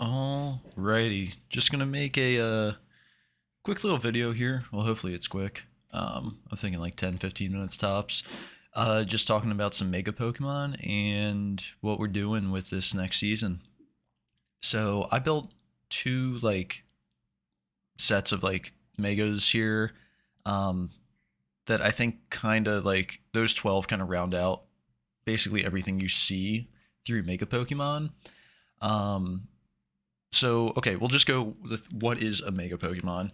Alrighty, just gonna make a quick little video here. Well, hopefully it's quick. I'm thinking like 10, 15 minutes tops. Just talking about some Mega Pokemon and what we're doing with this next season. So I built two like sets of like Megas here, um, that I think kind of like those 12 kind of round out basically everything you see through Mega Pokemon. Um, So, okay, we'll just go with what is a Mega Pokemon.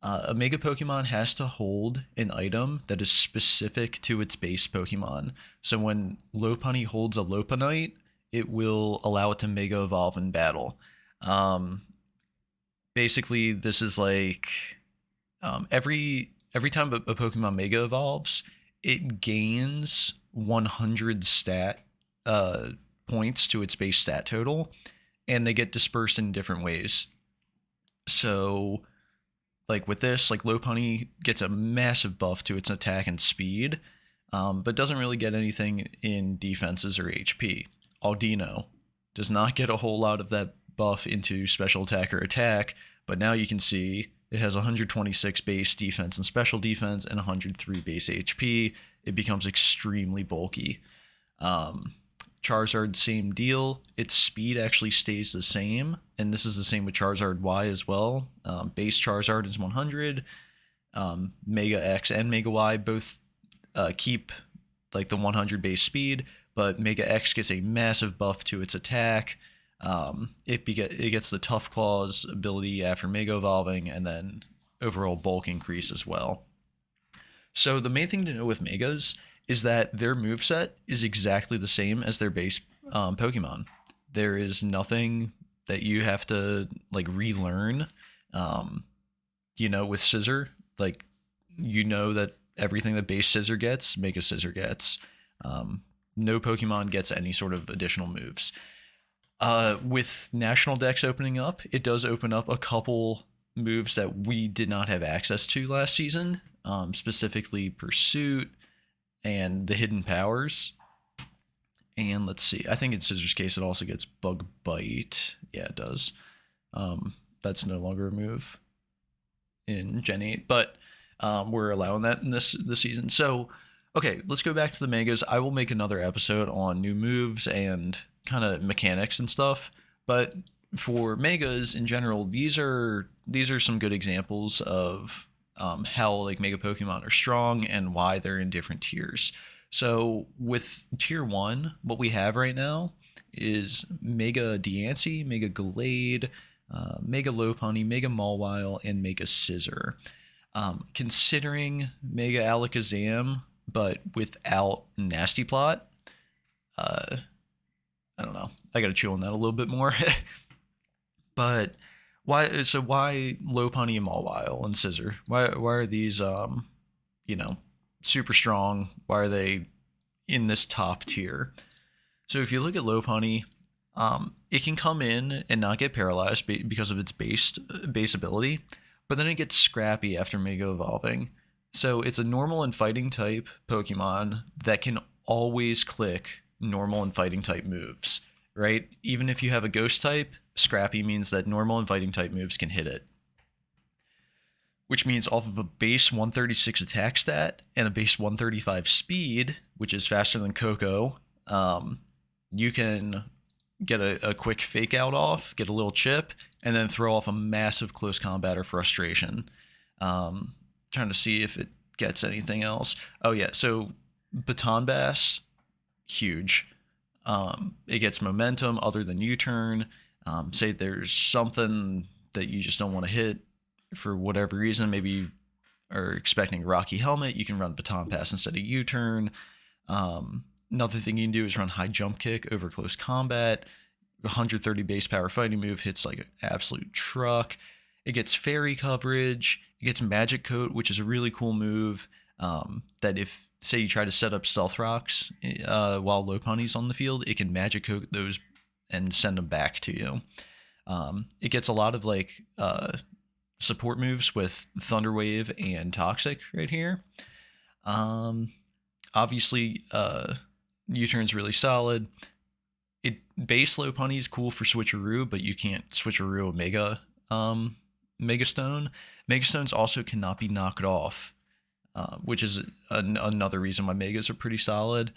A Mega Pokemon has to hold an item that is specific to its base Pokemon. So when Lopunny holds a Lopunite, it will allow it to Mega Evolve in battle. Um, Basically, this is like every time a Pokemon Mega evolves, it gains 100 stat uh, points to its base stat total, and they get dispersed in different ways. So, like with this, like Lopunny gets a massive buff to its attack and speed, but doesn't really get anything in defenses or HP. Aldino does not get a whole lot of that buff into special attack or attack, but now you can see it has 126 base defense and special defense and 103 base HP. It becomes extremely bulky. Um, Charizard, same deal. Its speed actually stays the same, and this is the same with Charizard Y as well. Base Charizard is 100. Mega X and Mega Y both keep like the 100 base speed, but Mega X gets a massive buff to its attack. It gets the Tough Claws ability after Mega Evolving, and then overall bulk increase as well. So the main thing to know with Megas is that their moveset is exactly the same as their base Pokemon. There is nothing that you have to like relearn. Um, with Scissor, like that everything that base Scissor gets, Mega Scissor gets. No Pokemon gets any sort of additional moves. With National Dex opening up, it does open up a couple moves that we did not have access to last season, specifically Pursuit and the Hidden Powers. And let's see, I think in Scissor's case it also gets Bug Bite. Yeah, it does. That's no longer a move in Gen 8, but we're allowing that in this season. So, okay, let's go back to the Megas. I will make another episode on new moves and kind of mechanics and stuff. But for Megas in general, these are some good examples of how like Mega Pokemon are strong and why they're in different tiers. So with tier 1, what we have right now is Mega Diancie, Mega Glade, Mega Lopunny, Mega Mawile, and Mega Scissor. Considering Mega Alakazam, but without Nasty Plot, I don't know. I gotta chew on that a little bit more. But why? So why Lopunny and Mawile and Scissor? Why are these you know super strong? Why are they in this top tier? So if you look at Lopunny, it can come in and not get paralyzed because of its base ability, but then it gets scrappy after Mega Evolving. So it's a normal and fighting type Pokemon that can always click normal and fighting type moves, right? Even if you have a ghost type, scrappy means that normal and fighting type moves can hit it. Which means off of a base 136 attack stat and a base 135 speed, which is faster than Coco, you can get a quick fake out off, get a little chip, and then throw off a massive close combat or frustration. Trying to see if it gets anything else. Oh yeah, so Baton Bass, huge. It gets momentum other than U-turn. Say there's something that you just don't want to hit for whatever reason. Maybe you are expecting a Rocky Helmet. You can run Baton Pass instead of U-turn. Another thing you can do is run High Jump Kick over close combat. 130 base power fighting move hits like an absolute truck. It gets fairy coverage. It gets Magic Coat, which is a really cool move. That if, say, you try to set up Stealth Rocks while Lopunny's on the field, it can Magic Coat those and send them back to you. It gets a lot of like support moves with Thunder Wave and Toxic right here. Obviously, U-turn's really solid. base Lopunny is cool for switcheroo, but you can't switcheroo a Mega Stone. Mega Stones also cannot be knocked off, which is another reason why Megas are pretty solid.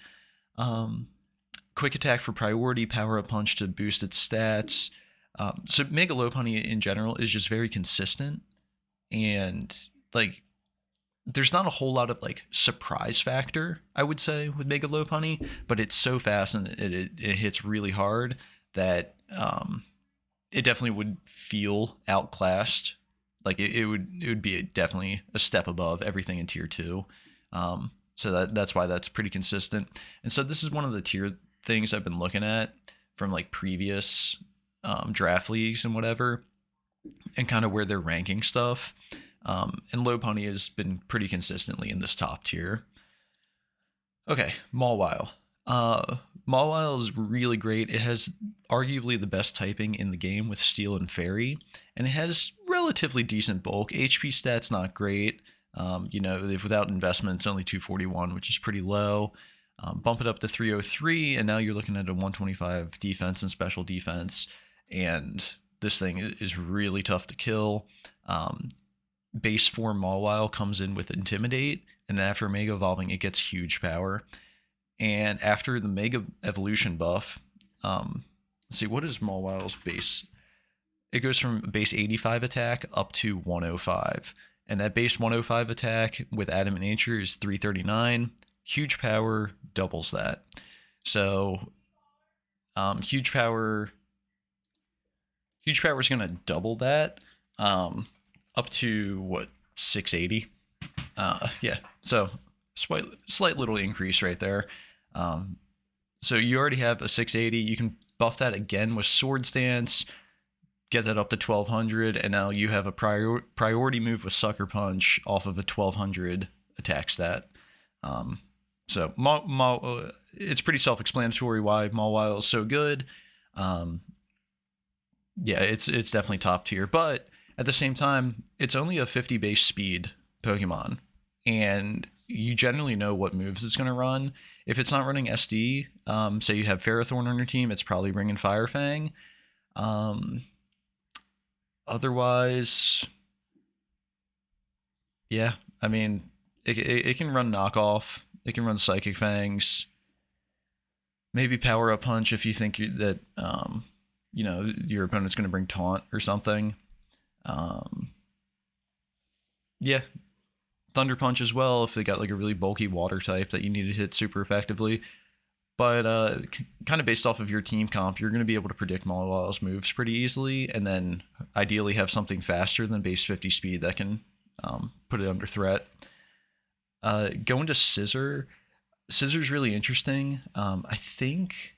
Quick attack for priority, power up punch to boost its stats. So Mega Lopunny in general is just very consistent, and like there's not a whole lot of like surprise factor, I would say, with Mega Lopunny, but it's so fast and it hits really hard that it definitely would feel outclassed. Like it would be definitely a step above everything in tier 2. So that's why that's pretty consistent. And so this is one of the tier things I've been looking at from like previous draft leagues and whatever, and kind of where they're ranking stuff. And Lopunny has been pretty consistently in this top tier. Okay, Mawile. Mawile is really great. It has arguably the best typing in the game with Steel and Fairy, and it has relatively decent bulk. HP stats not great. Without investment, it's only 241, which is pretty low. Bump it up to 303, and now you're looking at a 125 defense and special defense, and this thing is really tough to kill. Base form Mawile comes in with Intimidate, and then after Mega Evolving, it gets huge power. And after the Mega Evolution buff, let's see, what is Mawile's base? It goes from base 85 attack up to 105. And that base 105 attack with Adamant Nature is 339. Huge power doubles that. So huge power is going to double that up to, what, 680? Yeah, so slight little increase right there. So you already have a 680. You can buff that again with Sword Stance, get that up to 1200, and now you have a priority move with Sucker Punch off of a 1200 attack stat. So it's pretty self-explanatory why Mawile is so good. Yeah, it's definitely top tier, but at the same time, it's only a 50 base speed Pokemon, and you generally know what moves it's going to run. If it's not running SD, say you have Ferrothorn on your team, it's probably Ring and Fire Fang. Otherwise, yeah, I mean, it can run Knockoff. It can run Psychic Fangs. Maybe Power Up Punch if you think that, your opponent's going to bring Taunt or something. Yeah, Thunder Punch as well if they got like a really bulky water type that you need to hit super effectively. But kind of based off of your team comp, you're going to be able to predict Mawile's moves pretty easily, and then ideally have something faster than base 50 speed that can put it under threat. Going to Scissor. Scissor's really interesting. I think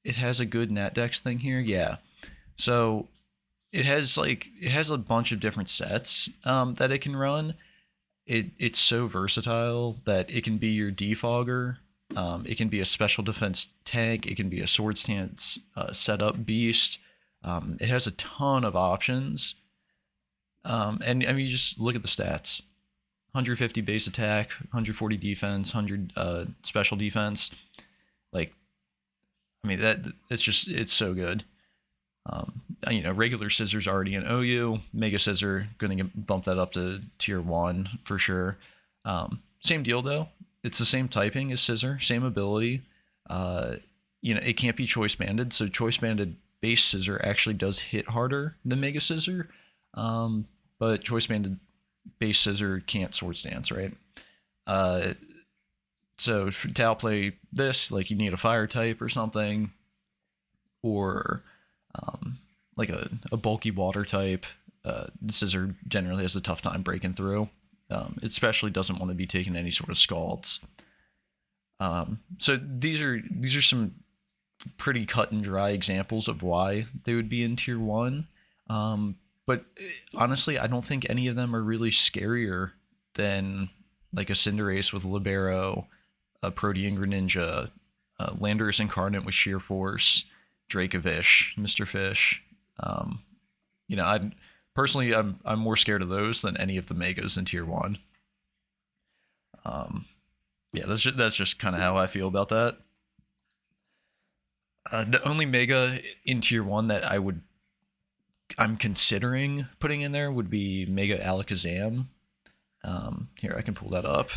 it has a good Nat Dex thing here. Yeah. So it has a bunch of different sets that it can run. It's so versatile that it can be your defogger. It can be a special defense tank. It can be a sword stance setup beast. It has a ton of options. And I mean, you just look at the stats. 150 base attack, 140 defense, 100 special defense. Like, I mean, it's so good. Regular Scissor's already in OU. Mega Scissor going to bump that up to tier 1 for sure. Same deal though. It's the same typing as Scissor, same ability. It can't be choice banded, so choice banded base Scissor actually does hit harder than Mega Scissor. But choice banded base Scissor can't sword stance, right? So to outplay this, like you need a fire type or something, or like a bulky water type. Scissor generally has a tough time breaking through. It especially doesn't want to be taking any sort of scalds. So these are some pretty cut and dry examples of why they would be in tier 1. But honestly, I don't think any of them are really scarier than like a Cinderace with Libero, a Protean Greninja, Landorus Incarnate with Sheer Force, Dracovish, Mr. Fish. I'm more scared of those than any of the Megas in tier 1. Yeah, that's just kind of how I feel about that. The only Mega in Tier 1 that I'm considering putting in there would be Mega Alakazam. Here, I can pull that up.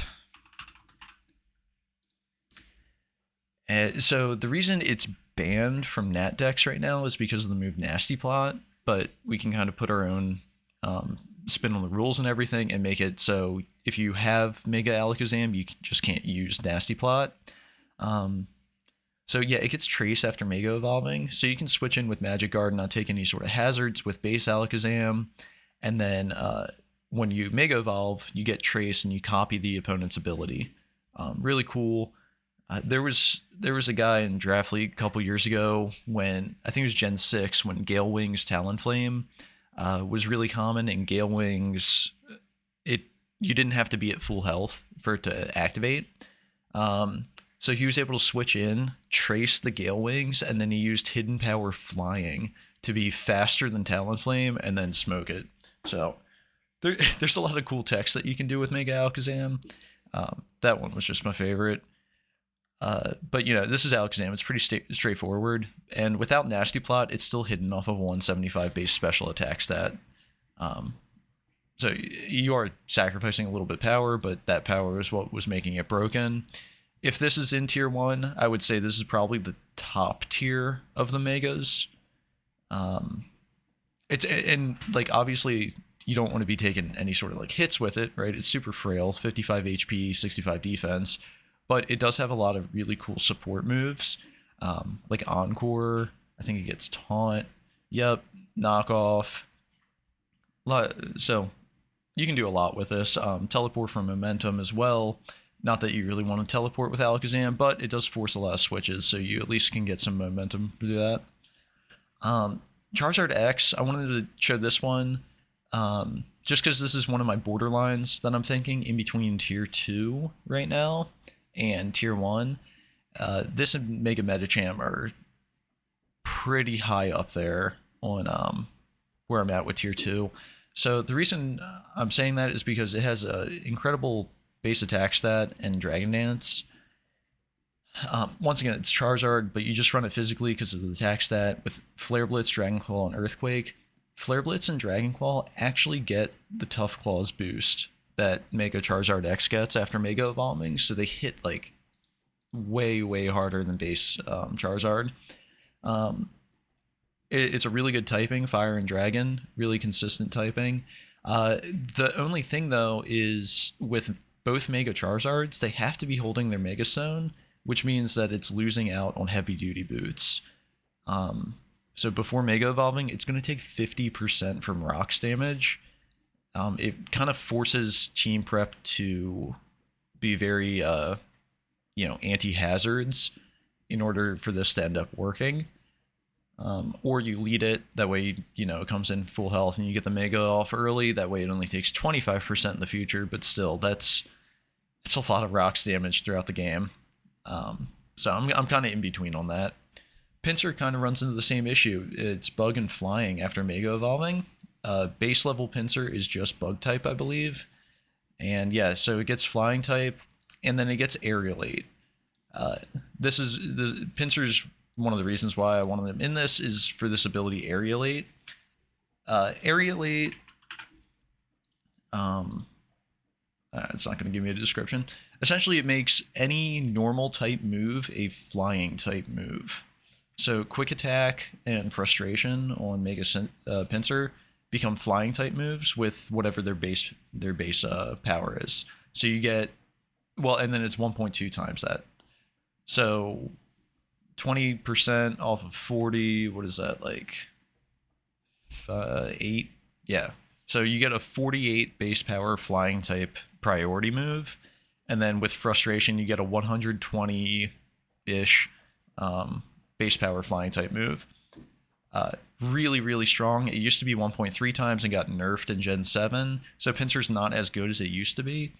So the reason it's banned from Nat decks right now is because of the move Nasty Plot, but we can kind of put our own spin on the rules and everything and make it so if you have Mega Alakazam, you just can't use Nasty Plot. So yeah, it gets Trace after Mega Evolving, so you can switch in with Magic Guard and not take any sort of hazards with base Alakazam, and then when you Mega Evolve, you get Trace and you copy the opponent's ability. Really cool. There was a guy in Draft League a couple years ago when I think it was Gen 6 when Gale Wings Talonflame was really common, and Gale Wings you didn't have to be at full health for it to activate. So he was able to switch in, trace the Gale Wings, and then he used Hidden Power Flying to be faster than Talonflame and then smoke it. So there's a lot of cool text that you can do with Mega Alakazam. That one was just my favorite. But this is Alakazam. It's pretty straightforward, and without Nasty Plot, it's still hidden off of a 175 base special attack stat. So you are sacrificing a little bit of power, but that power is what was making it broken. If this is in Tier 1, I would say this is probably the top tier of the Megas. Obviously you don't want to be taking any sort of hits with it, right? It's super frail, 55 HP, 65 defense. But it does have a lot of really cool support moves, like Encore. I think it gets Taunt. Yep, Knockoff. So you can do a lot with this. Teleport from Momentum as well. Not that you really want to teleport with Alakazam, but it does force a lot of switches, so you at least can get some momentum to do that. Charizard X, I wanted to show this one just because this is one of my borderlines that I'm thinking in between Tier 2 right now and Tier 1. This and Mega Medicham are pretty high up there on where I'm at with Tier 2. So the reason I'm saying that is because it has an incredible base attack stat and Dragon Dance. Once again, it's Charizard, but you just run it physically because of the attack stat with Flare Blitz, Dragon Claw, and Earthquake. Flare Blitz and Dragon Claw actually get the Tough Claws boost that Mega Charizard X gets after Mega Evolving, so they hit way, way harder than base Charizard. It's a really good typing, Fire and Dragon, really consistent typing. The only thing, though, is with both Mega Charizards, they have to be holding their Mega Stone, which means that it's losing out on heavy-duty boots. So before Mega Evolving, it's going to take 50% from Rocks damage. It kind of forces Team Prep to be very, anti-hazards in order for this to end up working. Or you lead it, that way, it comes in full health and you get the Mega off early, that way it only takes 25% in the future, but still, it's a lot of Rocks damage throughout the game. So I'm kind of in between on that. Pinsir kind of runs into the same issue. It's Bug and Flying after Mega Evolving. Base level Pinsir is just Bug type, I believe. And yeah, so it gets Flying type, and then it gets Aerialate. Pinsir's one of the reasons why I wanted him in this is for this ability Aerialate. Aerialate, it's not going to give me a description. Essentially, it makes any normal type move a flying type move. So Quick Attack and Frustration on Mega Pinsir become flying type moves with whatever their base power is. So you get, and then it's 1.2 times that. So 20% off of 40, what is that, 8? Yeah. So you get a 48 base power flying type priority move, and then with Frustration you get a 120-ish base power flying type move. Really, really strong. It used to be 1.3 times and got nerfed in Gen 7, so Pinsir's not as good as it used to be.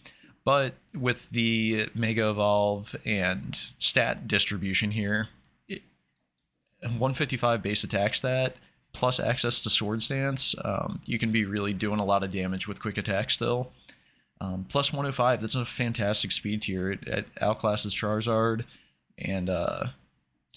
But with the Mega Evolve and stat distribution here, 155 base attack stat plus access to Swords Dance, you can be really doing a lot of damage with Quick Attack still. Plus 105, that's a fantastic speed tier. It outclasses Charizard, and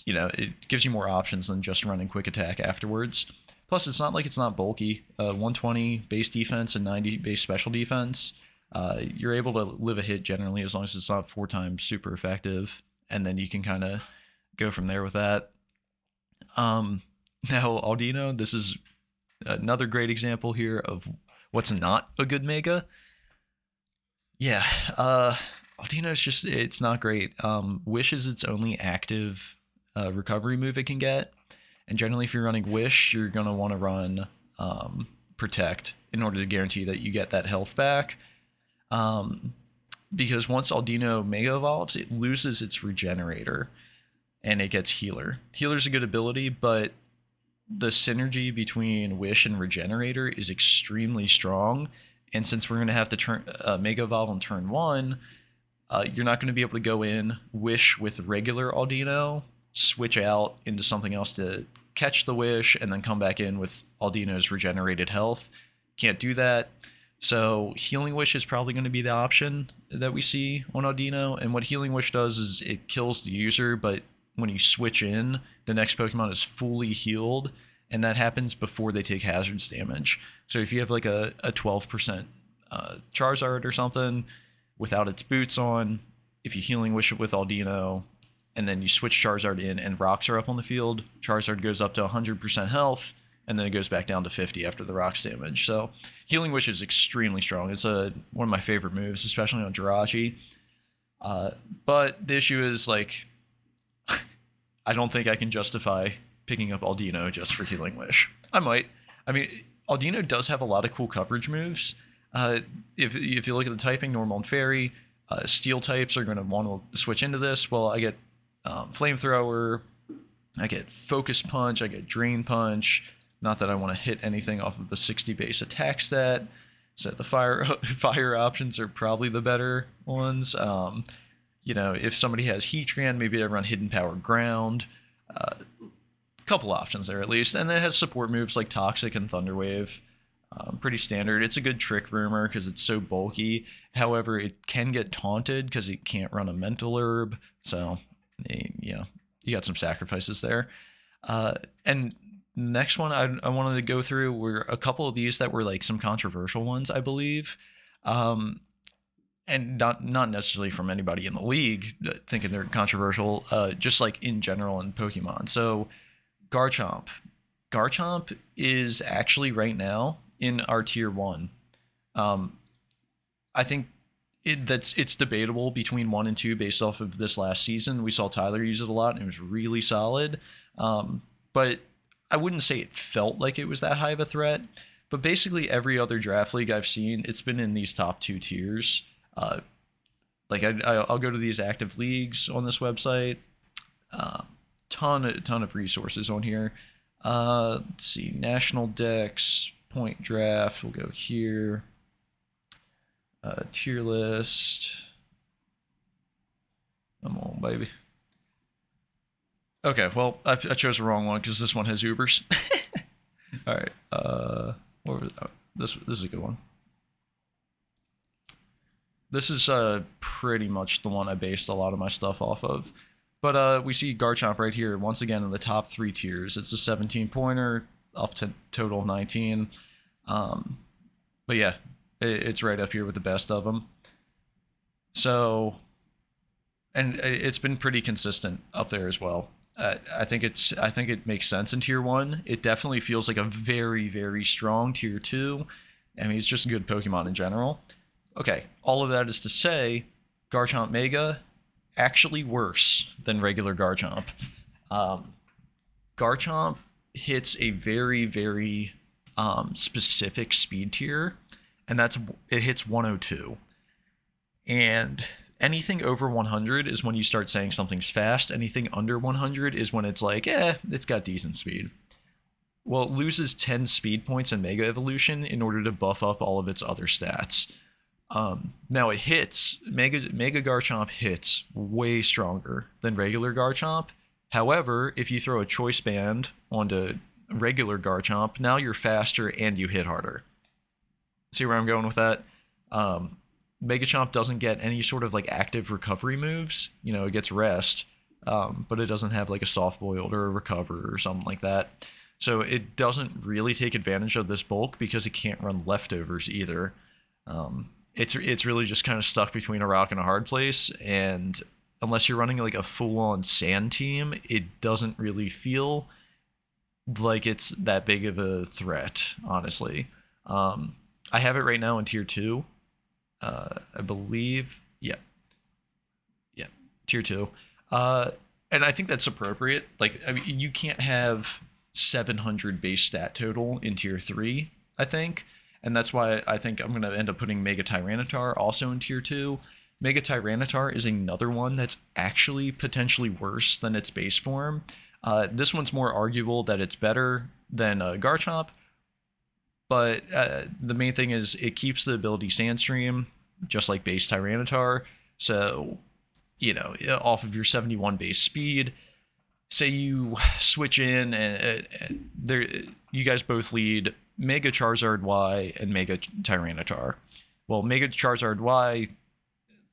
it gives you more options than just running quick attack afterwards. Plus, it's not like it's not bulky. 120 base defense and 90 base special defense. You're able to live a hit generally as long as it's not 4 times super effective, and then you can kind of go from there with that. Now, Aldino, this is another great example here of what's not a good Mega. Yeah, Aldino's just, it's not great. Wish is its only active recovery move it can get. And generally, if you're running Wish, you're going to want to run Protect in order to guarantee that you get that health back. Because once Aldino Mega Evolves, it loses its Regenerator and it gets Healer. Healer's a good ability, but the synergy between Wish and Regenerator is extremely strong. And since we're going to have to turn Mega Evolve on turn 1, you're not going to be able to go in, Wish with regular Aldino, switch out into something else to catch the Wish, and then come back in with Aldino's regenerated health. Can't do that. So Healing Wish is probably going to be the option that we see on Aldino. And what Healing Wish does is it kills the user, but when you switch in, the next Pokemon is fully healed, and that happens before they take hazards damage. So if you have like a 12% Charizard or something without its boots on, if you Healing Wish it with Aldino, and then you switch Charizard in and rocks are up on the field, Charizard goes up to 100% health, and then it goes back down to 50 after the rocks damage. So Healing Wish is extremely strong. It's one of my favorite moves, especially on Jirachi. But the issue is, like, I don't think I can justify picking up Aldino just for Healing Wish. I might. I mean, Aldino does have a lot of cool coverage moves. If you look at the typing, Normal and Fairy, Steel types are going to want to switch into this. Well, I get Flamethrower, I get Focus Punch, I get Drain Punch. Not that I want to hit anything off of the 60 base attack stat. So the fire options are probably the better ones. If somebody has Heatran, maybe I run Hidden Power Ground. Couple options there at least. And then it has support moves like Toxic and Thunder Wave. Pretty standard. It's a good Trick Rumor because it's so bulky. However, it can get taunted because it can't run a Mental Herb. So, you got some sacrifices there. And next one I wanted to go through were a couple of these that were like some controversial ones, I believe. And not necessarily from anybody in the league thinking they're controversial, just like in general in Pokemon. So Garchomp. Garchomp is actually right now in our tier 1. I think it's debatable between 1 and 2 based off of this last season. We saw Tyler use it a lot and it was really solid. But I wouldn't say it felt like it was that high of a threat. But basically every other draft league I've seen, it's been in these top 2 tiers. I'll go to these active leagues on this website. Ton of resources on here. Let's see, National Dex, Point Draft. We'll go here. Tier list. Come on, baby. Okay, well, I chose the wrong one because this one has Ubers. All right. What was this is a good one. This is pretty much the one I based a lot of my stuff off of. But we see Garchomp right here, once again in the top 3 tiers. It's a 17-pointer, up to total of 19. But yeah, it's right up here with the best of them. So, and it's been pretty consistent up there as well. I think it makes sense in tier 1. It definitely feels like a very, very strong tier 2. I mean, it's just a good Pokemon in general. Okay, all of that is to say, Garchomp Mega, actually worse than regular Garchomp. Garchomp hits a very, very specific speed tier, and it hits 102. And anything over 100 is when you start saying something's fast. Anything under 100 is when it's like, it's got decent speed. Well, it loses 10 speed points in Mega Evolution in order to buff up all of its other stats. Now it hits, Mega Garchomp hits way stronger than regular Garchomp. However, if you throw a Choice Band onto regular Garchomp, now you're faster and you hit harder. See where I'm going with that? Megachomp doesn't get any sort of like active recovery moves. It gets rest, but it doesn't have like a soft boiled or a recover or something like that. So it doesn't really take advantage of this bulk because it can't run leftovers either. It's really just kind of stuck between a rock and a hard place, and unless you're running like a full on sand team, it doesn't really feel like it's that big of a threat, honestly. I have it right now in tier two. I believe, yeah, yeah, tier two. Uh, and I think that's appropriate. Like, I mean, you can't have 700 base stat total in tier three, I think. And that's why I think I'm going to end up putting Mega Tyranitar also in tier two. Mega Tyranitar is another one that's actually potentially worse than its base form. This one's more arguable that it's better than Garchomp, but the main thing is it keeps the ability Sandstream, just like base Tyranitar. So, you know, off of your 71 base speed, say you switch in and there, you guys both lead Mega Charizard Y and Mega Tyranitar. Well, Mega Charizard Y,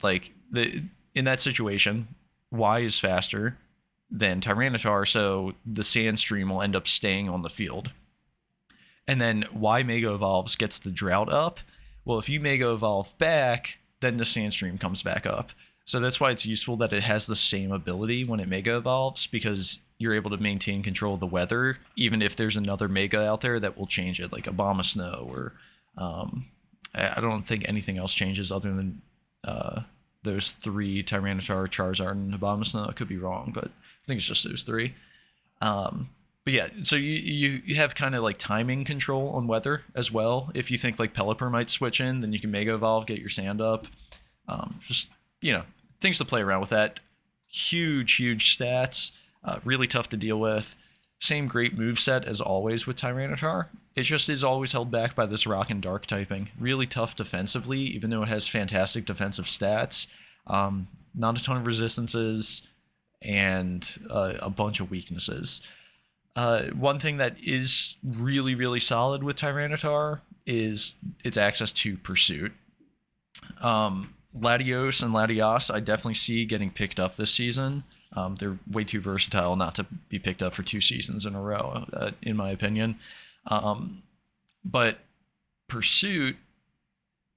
like in that situation, Y is faster than Tyranitar, so the Sandstream will end up staying on the field. And then Y Mega Evolves gets the drought up. Well, if you Mega Evolve back, then the Sandstream comes back up. So that's why it's useful that it has the same ability when it Mega Evolves, because you're able to maintain control of the weather, even if there's another Mega out there that will change it, like Abomasnow, or I don't think anything else changes other than those three, Tyranitar, Charizard, and Abomasnow. I could be wrong, but I think it's just those three. But yeah, so you have kind of like timing control on weather as well. If you think like Pelipper might switch in, then you can Mega Evolve, get your sand up. Just, you know, things to play around with that. Huge stats. Really tough to deal with. Same great moveset as always with Tyranitar. It just is always held back by this rock and dark typing. Really tough defensively, even though it has fantastic defensive stats. Not a ton of resistances, and a bunch of weaknesses. One thing that is really solid with Tyranitar is its access to Pursuit. Latios and Latias I definitely see getting picked up this season. They're way too versatile not to be picked up for 2 seasons in a row, in my opinion. But Pursuit,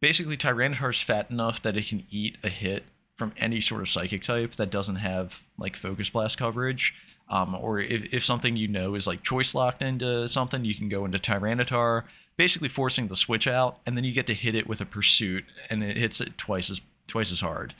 basically Tyranitar's fat enough that it can eat a hit from any sort of psychic type that doesn't have like Focus Blast coverage. Or if something you know is like choice locked into something, you can go into Tyranitar, basically forcing the switch out, and then you get to hit it with a Pursuit, and it hits it twice as hard.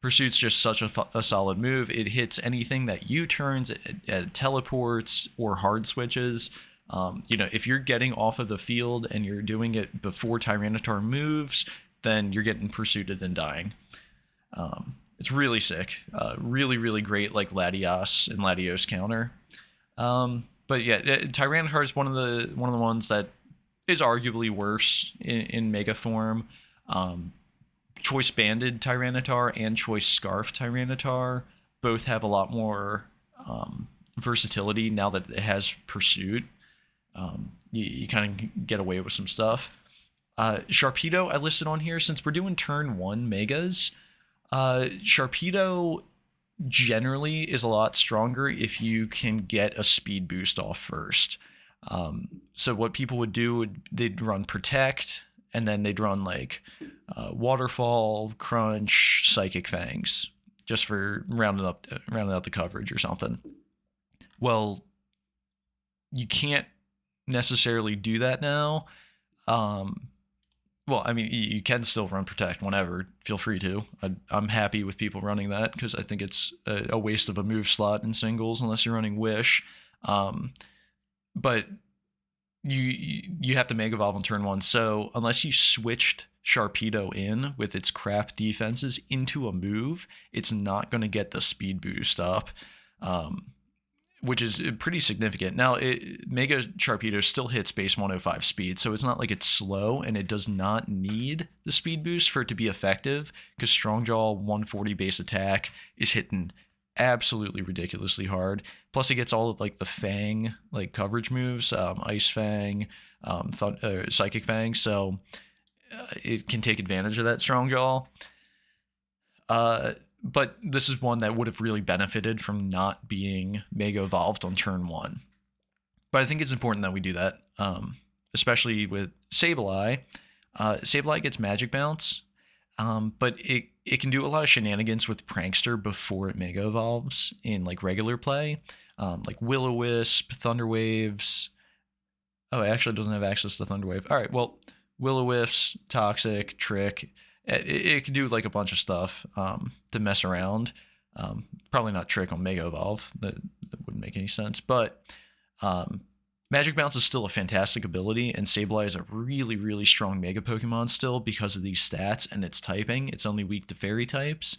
Pursuit's just such a solid move. It hits anything that U-turns, it teleports, or hard switches. You know, if you're getting off of the field and you're doing it before Tyranitar moves, then you're getting pursuited and dying. It's really sick. Really great, like Latias and Latios counter. But yeah, Tyranitar is one of the ones that is arguably worse in Mega form. Choice Banded Tyranitar and Choice Scarf Tyranitar both have a lot more versatility now that it has Pursuit. You kind of get away with some stuff. Sharpedo I listed on here since we're doing turn 1 Megas. Sharpedo generally is a lot stronger if you can get a speed boost off first. So what people would do, they'd run Protect, and then they'd run like Waterfall, Crunch, Psychic Fangs, just for rounding out the coverage or something. Well, you can't necessarily do that now. Well, I mean, you can still run Protect whenever. Feel free to. I'm happy with people running that because I think it's a waste of a move slot in singles unless you're running Wish. But you have to Mega Evolve on turn 1. So unless you switched Sharpedo in with its crap defenses into a move, it's not going to get the speed boost up. Which is pretty significant. Now, Mega Sharpedo still hits base 105 speed, so it's not like it's slow, and it does not need the speed boost for it to be effective, because Strongjaw 140 base attack is hitting absolutely ridiculously hard. Plus, it gets all of like the Fang like coverage moves, Ice Fang, Psychic Fang, so it can take advantage of that Strongjaw. but this is one that would have really benefited from not being Mega Evolved on turn 1. But I think it's important that we do that, especially with Sableye. Sableye gets Magic Bounce, but it can do a lot of shenanigans with Prankster before it Mega Evolves in like regular play, like Will-O-Wisp, Thunder Waves. Oh, it actually doesn't have access to Thunder Wave. All right, well, Will-O-Wisp, Toxic, Trick. It can do like a bunch of stuff to mess around. Probably not Trick on Mega Evolve. That wouldn't make any sense. But Magic Bounce is still a fantastic ability, and Sableye is a really, really strong Mega Pokemon still because of these stats and its typing. It's only weak to Fairy types.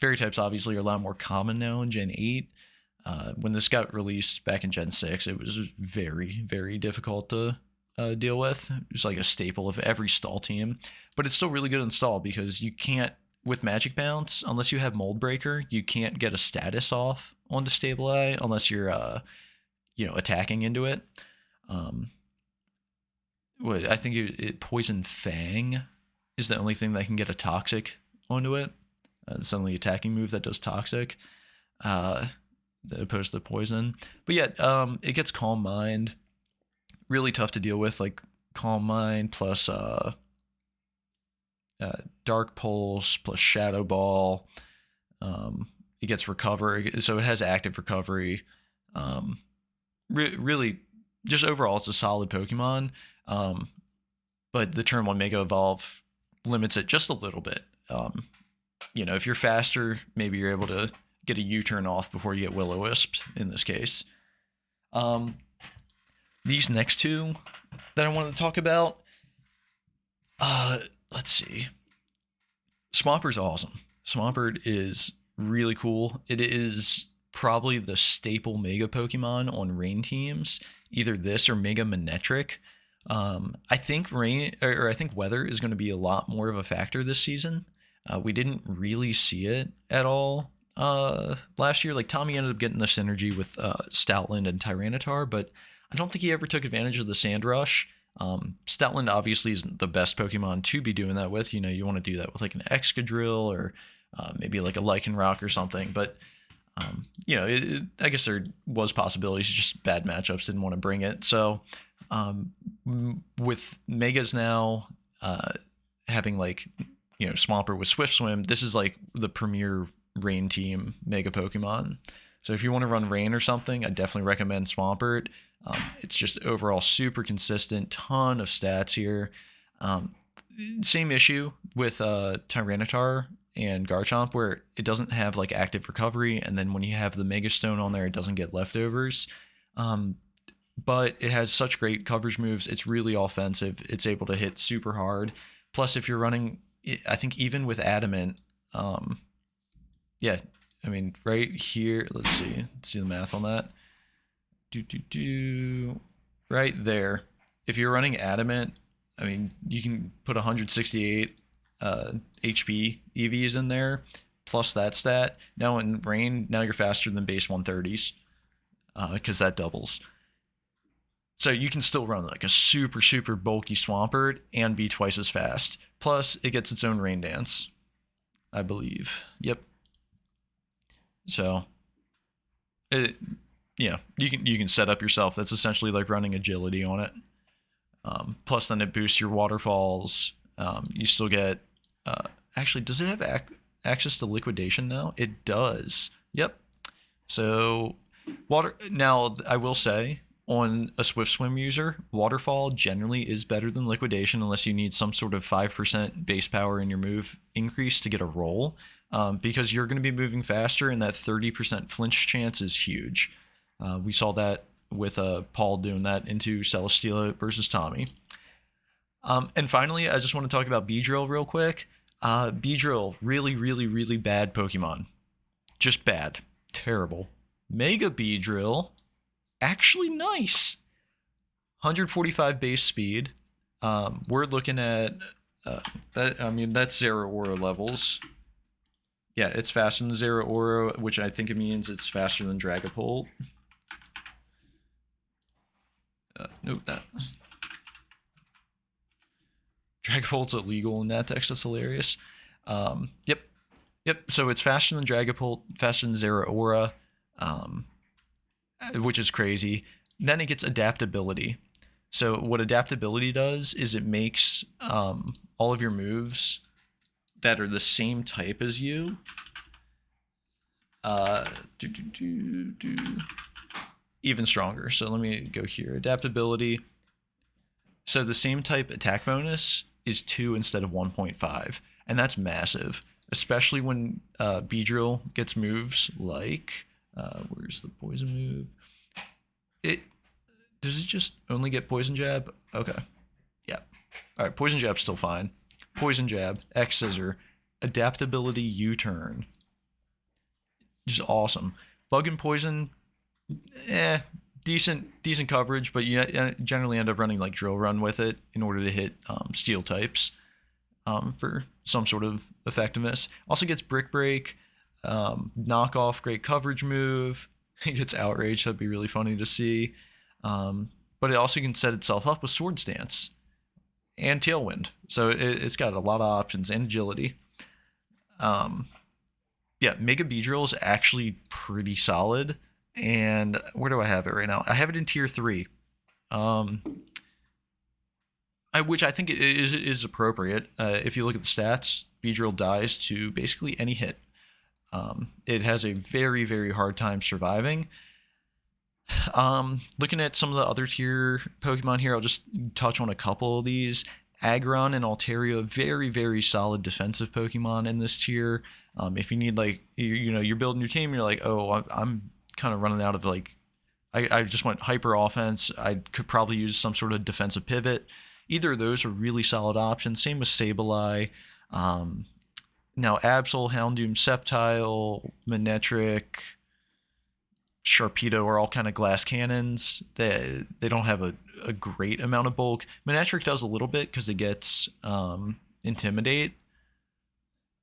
Fairy types obviously are a lot more common now in Gen 8. When this got released back in Gen 6, it was very, very difficult to deal with. It was like a staple of every stall team, but it's still really good in stall because you can't, with Magic Bounce, unless you have Mold Breaker, you can't get a status off onto Sableye unless you're, attacking into it. I think it Poison Fang is the only thing that can get a Toxic onto it. It's the only attacking move that does Toxic. Opposed to Poison. But yeah, it gets Calm Mind. Really tough to deal with, like Calm Mind plus Dark Pulse plus Shadow Ball. It gets Recover, so it has active recovery. Really, just overall, it's a solid Pokemon. But the turn 1 Mega Evolve limits it just a little bit. If you're faster, maybe you're able to get a U-turn off before you get Will-O-Wisp in this case. These next two that I wanted to talk about, let's see. Swampert's awesome. Swampert is really cool. It is probably the staple Mega Pokemon on Rain teams, either this or Mega Manectric. I think I think weather is going to be a lot more of a factor this season. We didn't really see it at all last year. Like Tommy ended up getting the synergy with Stoutland and Tyranitar, but I don't think he ever took advantage of the Sand Rush. Stoutland obviously isn't the best Pokemon to be doing that with. You want to do that with like an Excadrill or maybe like a Lycanroc or something. But I guess there was possibilities, just bad matchups didn't want to bring it. So with Megas now having like Swampert with Swift Swim, this is like the premier Rain team Mega Pokemon. So if you want to run Rain or something, I definitely recommend Swampert. It's just overall super consistent, ton of stats here. Same issue with Tyranitar and Garchomp, where it doesn't have like active recovery, and then when you have the Mega Stone on there, it doesn't get leftovers. But it has such great coverage moves. It's really offensive. It's able to hit super hard. Plus, if you're running, I think even with Adamant, right here, let's do the math on that. Right there. If you're running Adamant, you can put 168 HP EVs in there, plus that stat. Now in Rain, now you're faster than base 130s, because that doubles. So you can still run like a super, super bulky Swampert and be twice as fast. Plus, it gets its own Rain Dance, I believe. Yep. So, you can set up yourself. That's essentially like running agility on it. Plus, then it boosts your waterfalls. You still get. Actually, does it have access to liquidation now? It does. Yep. So, Now, I will say, on a Swift Swim user, Waterfall generally is better than Liquidation unless you need some sort of 5% base power in your move increase to get a roll, because you're going to be moving faster, and that 30% flinch chance is huge. We saw that with Paul doing that into Celesteela versus Tommy. And finally, I just want to talk about Beedrill real quick. Beedrill, really, really, really bad Pokemon. Just bad. Terrible. Mega Beedrill, actually nice. 145 base speed. We're looking at that's Zero Aura levels. Yeah, it's faster than Zero Aura, which I think it means it's faster than Dragapult. Nope, that. Dragapult's illegal in that text. That's hilarious. Yep. Yep. So it's faster than Dragapult, faster than Zeraora, um, which is crazy. Then it gets adaptability. So what adaptability does is it makes all of your moves that are the same type as you uh, do, do, do, even stronger. So let me go here. Adaptability. So the same type attack bonus is 2 instead of 1.5. And that's massive, especially when Beedrill gets moves like, where's the poison move? Does it just only get poison jab? Okay. Yeah. All right, poison jab's still fine. Poison jab, X scissor, adaptability U-turn. Just awesome. Bug and poison, decent coverage, but you generally end up running like drill run with it in order to hit steel types for some sort of effectiveness. Also gets brick break, knockoff, great coverage move. It gets outrage. That'd be really funny to see. But it also can set itself up with sword stance and tailwind, so it's got a lot of options and agility. Yeah, Mega Beedrill is actually pretty solid. And where do I have it right now? I have it in tier 3, which I think is appropriate. If you look at the stats, Beedrill dies to basically any hit. It has a very, very hard time surviving. Looking at some of the other tier Pokemon here, I'll just touch on a couple of these. Aggron and Altaria, very, very solid defensive Pokemon in this tier. If you need, like, you're building your team, you're like, oh, I'm kind of running out of, like, I just want hyper offense. I could probably use some sort of defensive pivot. Either of those are really solid options. Same with Sableye. Now, Absol, Houndoom, Sceptile, Manectric, Sharpedo are all kind of glass cannons. They don't have a great amount of bulk. Manectric does a little bit because it gets Intimidate,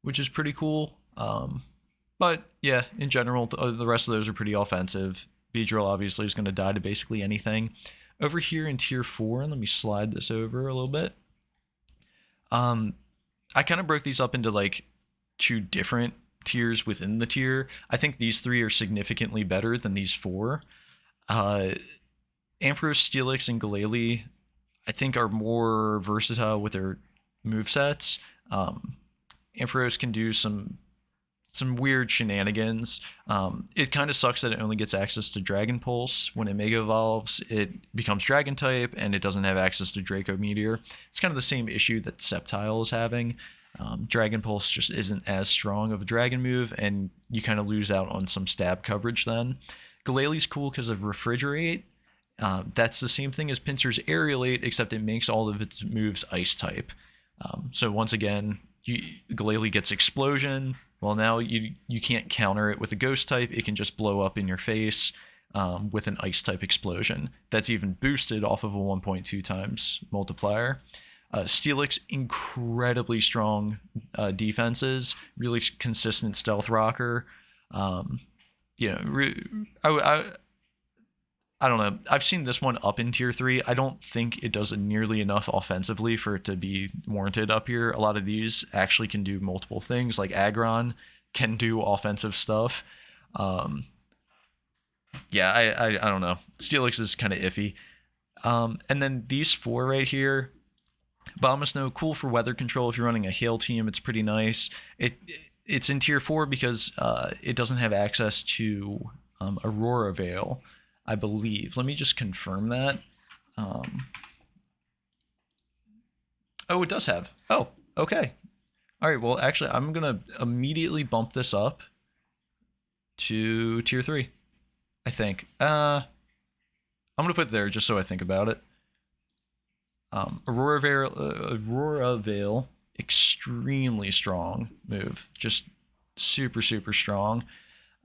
which is pretty cool. But yeah, in general, the rest of those are pretty offensive. Beedrill obviously is going to die to basically anything. Over here in tier 4, and let me slide this over a little bit. I kind of broke these up into like 2 different tiers within the tier. I think these 3 are significantly better than these 4. Ampharos, Steelix, and Glalie, I think, are more versatile with their movesets. Ampharos can do some weird shenanigans. It kind of sucks that it only gets access to Dragon Pulse. When it Mega Evolves, it becomes Dragon type, and it doesn't have access to Draco Meteor. It's kind of the same issue that Sceptile is having. Dragon Pulse just isn't as strong of a dragon move, and you kind of lose out on some stab coverage then. Glalie's cool because of Refrigerate. That's the same thing as Pinsir's Aerialate, except it makes all of its moves ice type. So once again, Glalie gets Explosion. Well, now you can't counter it with a Ghost type. It can just blow up in your face with an ice type explosion. That's even boosted off of a 1.2 times multiplier. Steelix, incredibly strong defenses, really consistent stealth rocker. I don't know. I've seen this one up in tier 3. I don't think it does nearly enough offensively for it to be warranted up here. A lot of these actually can do multiple things, like Aggron can do offensive stuff. Yeah, I don't know. Steelix is kind of iffy. And then these 4 right here, Bombasnow, cool for weather control. If you're running a hail team, it's pretty nice. It's in tier 4 because it doesn't have access to Aurora Veil, I believe. Let me just confirm that. Oh, it does have. Oh, okay. All right, well, actually, I'm going to immediately bump this up to tier 3, I think. I'm going to put it there just so I think about it. Aurora Veil, extremely strong move. Just super, super strong.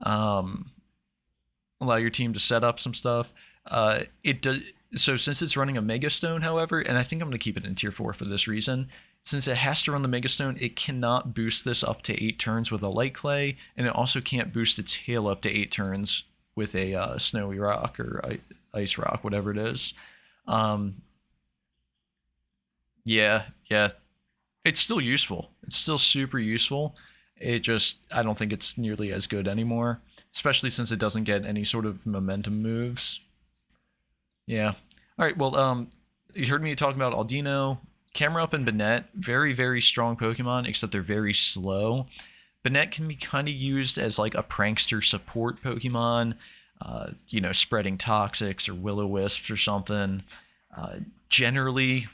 Allow your team to set up some stuff. It does. So since it's running a Mega Stone, however, and I think I'm going to keep it in tier 4 for this reason, since it has to run the Mega Stone, it cannot boost this up to 8 turns with a Light Clay, and it also can't boost its hail up to 8 turns with a Snowy Rock or Ice Rock, whatever it is. Yeah, it's still useful. It's still super useful. I don't think it's nearly as good anymore, especially since it doesn't get any sort of momentum moves. Yeah. All right. Well, you heard me talking about Aldino, Camerupt, and Banette. Very, very strong Pokemon, except they're very slow. Banette can be kind of used as like a prankster support Pokemon, spreading Toxics or Will-O-Wisps or something. Generally,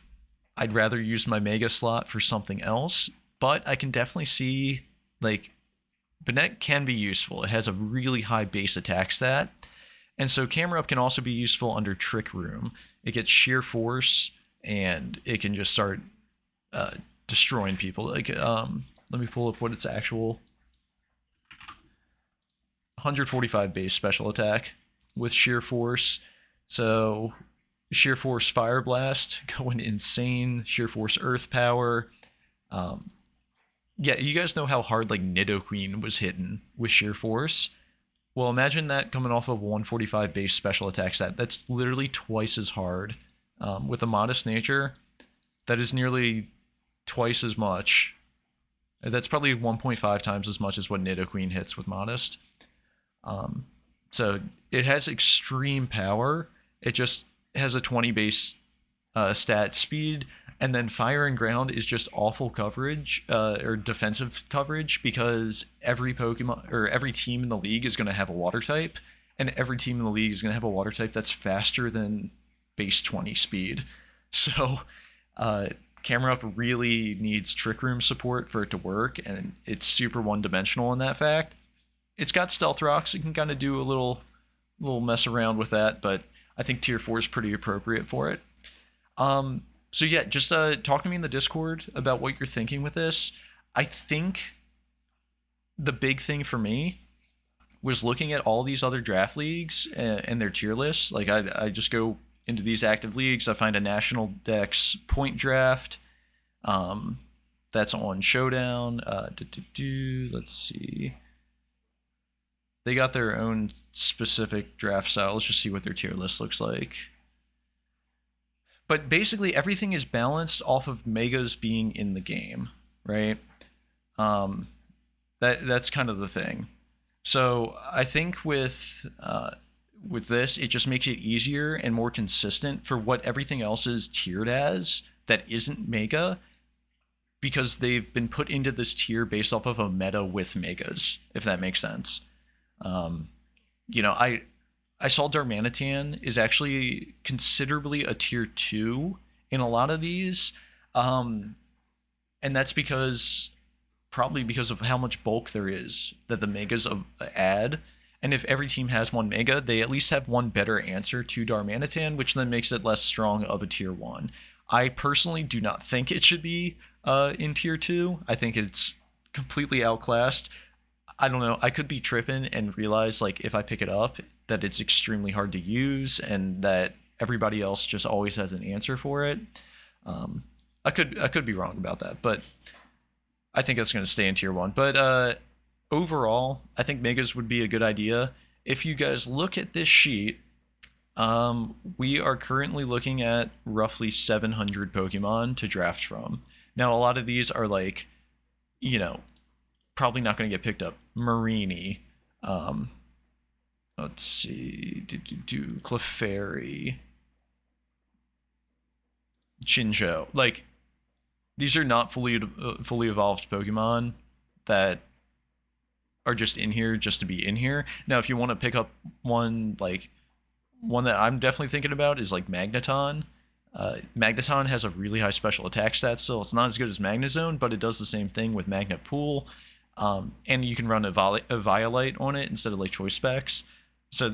I'd rather use my Mega slot for something else, but I can definitely see, like, Banette can be useful. It has a really high base attack stat, and so Camerupt can also be useful under Trick Room. It gets Sheer Force, and it can just start destroying people. Like, let me pull up what its actual 145 base special attack with Sheer Force. So Sheer Force Fire Blast going insane. Sheer Force Earth Power. Yeah, you guys know how hard like Nidoqueen was hitting with Sheer Force. Well, imagine that coming off of 145 base special attack stat. That's literally twice as hard. With a Modest Nature, that is nearly twice as much. That's probably 1.5 times as much as what Nidoqueen hits with Modest. So it has extreme power. It just has a 20 base stat speed, and then Fire and Ground is just awful coverage or defensive coverage, because every Pokemon or every team in the league is going to have a Water type, and every team in the league is going to have a Water type that's faster than base 20 speed. So Camerupt really needs Trick Room support for it to work, and it's super one-dimensional in that fact. It's got Stealth Rock, so you can kind of do a little mess around with that, but I think Tier 4 is pretty appropriate for it. So yeah, just talk to me in the Discord about what you're thinking with this. I think the big thing for me was looking at all these other draft leagues and their tier lists. Like, I just go into these active leagues, I find a National Dex point draft that's on Showdown. Let's see. They got their own specific draft style. Let's just see what their tier list looks like. But basically, everything is balanced off of Megas being in the game, right? That's kind of the thing. So I think with this, it just makes it easier and more consistent for what everything else is tiered as that isn't Mega, because they've been put into this tier based off of a meta with Megas, if that makes sense. I saw Darmanitan is actually considerably a tier 2 in a lot of these. And that's probably because of how much bulk there is that the Megas add. And if every team has one Mega, they at least have one better answer to Darmanitan, which then makes it less strong of a tier 1. I personally do not think it should be in tier 2. I think it's completely outclassed. I don't know. I could be tripping and realize, like, if I pick it up, that it's extremely hard to use and that everybody else just always has an answer for it. I could be wrong about that, but I think that's going to stay in tier 1. But overall, I think Megas would be a good idea. If you guys look at this sheet, we are currently looking at roughly 700 Pokemon to draft from. Now, a lot of these are like, probably not going to get picked up. Marini, let's see, Clefairy, Chinchou. Like, these are not fully evolved Pokemon that are just in here just to be in here. Now, if you want to pick up one that I'm definitely thinking about is like Magneton. Magneton has a really high special attack stat still. It's not as good as Magnezone, but it does the same thing with Magnet Pool. And you can run a Violite on it instead of like Choice Specs. So,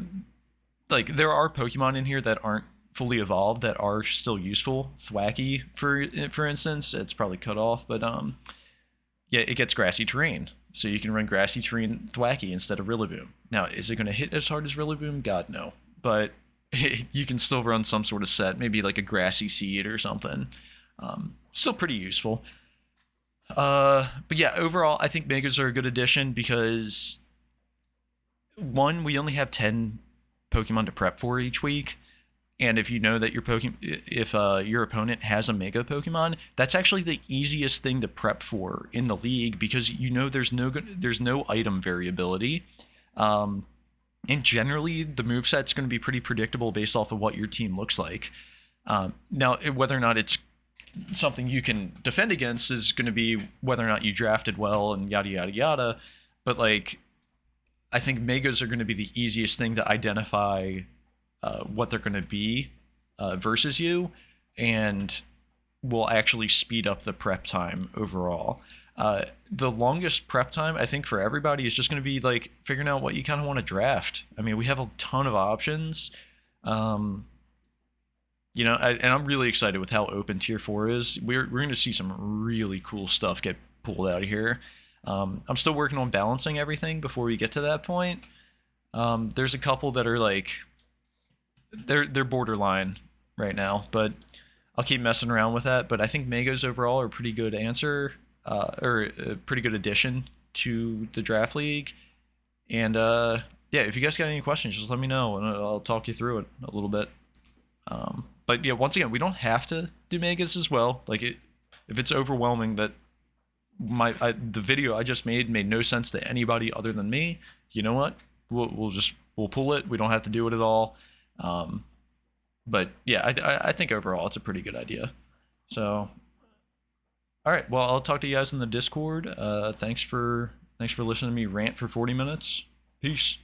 like, there are Pokemon in here that aren't fully evolved that are still useful. Thwacky, for instance, it's probably cut off, but yeah, it gets Grassy Terrain. So you can run Grassy Terrain Thwacky instead of Rillaboom. Now, is it going to hit as hard as Rillaboom? God, no. But you can still run some sort of set, maybe like a Grassy Seed or something. Still pretty useful. But yeah, overall, I think Megas are a good addition because, one, we only have 10 Pokemon to prep for each week. And if you know that your opponent has a Mega Pokemon, that's actually the easiest thing to prep for in the league, because you know there's no item variability. And generally, the moveset's going to be pretty predictable based off of what your team looks like. Now, whether or not it's something you can defend against is going to be whether or not you drafted well and yada, yada, yada. But, like, I think Megas are going to be the easiest thing to identify what they're going to be versus you, and will actually speed up the prep time overall. The longest prep time, I think, for everybody is just going to be like figuring out what you kind of want to draft. I mean, we have a ton of options. And I'm really excited with how open Tier 4 is. We're going to see some really cool stuff get pulled out of here. I'm still working on balancing everything before we get to that point. There's a couple that are like, they're borderline right now, but I'll keep messing around with that. But I think Megas overall are a pretty good answer, or a pretty good addition to the draft league. And yeah, if you guys got any questions, just let me know and I'll talk you through it a little bit. But yeah, once again, we don't have to do Megas as well. Like, if it's overwhelming that the video I just made no sense to anybody other than me, you know what? We'll pull it. We don't have to do it at all. But yeah, I think overall it's a pretty good idea. So, all right. Well, I'll talk to you guys in the Discord. Thanks for listening to me rant for 40 minutes. Peace.